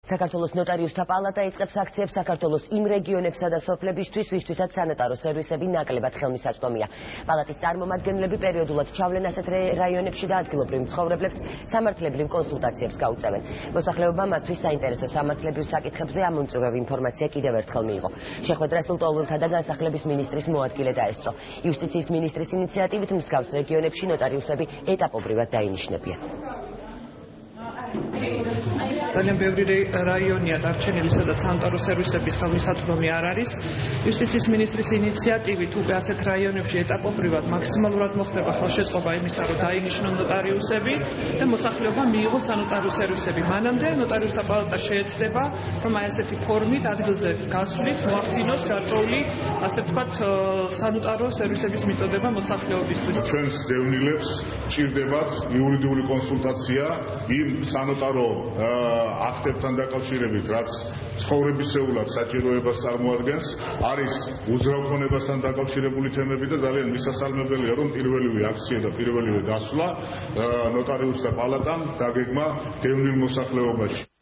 საქართველოს ნოტარიუსთა პალატა იწყებს აქციებს საქართველოს იმ რეგიონებსა და სოფლებისთვის, ვისთვისაც სანოტარო სერვისები ნაკლებად ხელმისაწვდომია. პალატის წარმომადგენლები პერიოდულად ჩავლენ ასეთ რაიონებში და ადგილობრივ მცხოვრებლებს სამართლებრივ კონსულტაციებს გაუწევენ. მოსახლეობა მათთვის საინტერესო სამართლებრივ საკითხებზე ამომწურავი ინფორმაცია კიდევ ერთხელ მიიღო. შეხვედრა სრულტოულთა და განსახლების მინისტრის მოადგილე დაესწრო. იუსტიციის მინისტრის ინიციატივით მსგავს რეგიონებში ნოტარიუსები ეტაპობრივად დაინიშნებიან. ძალიან ბევრი რაიონია დარჩენილი, სადაც სანიტარო სერვისების ხელმისაწვდომი არ არის. იუსტიციის მინისტრის ინიციატივით უკვე ასეთ რაიონებში ეტაპობრივად მაქსიმალურად მოხდება ხელშეწყობა იმისა, რომ დაინიშნონ ნოტარიუსები და მოსახლეობა მიიღოს სანიტარო სერვისები. მანამდე ნოტარიუსთა პალატა შეეცდება, რომ აი ასეთი ფორმით ადგილზე გასვლით მოახდინოს გარკვეული, ასე ვთქვათ, სანიტარო სერვისების მიწოდება მოსახლეობისთვის. ჩვენს დევნილებს ჭირდებათ იურიდიული კონსულტაცია იმ სანიტარო აქტებთან დაკავშირებით, რაც ცხოვრებისეულად საჭიროებას წარმოადგენს, არის უძრავ ქონებასთან დაკავშირებული თემები და ძალიან მისასალმებელია, რომ პირველივე აქცია და პირველივე გასვლა ნოტარიუსთა პალატამ დაგეგმა დევნილ მოსახლეობაში.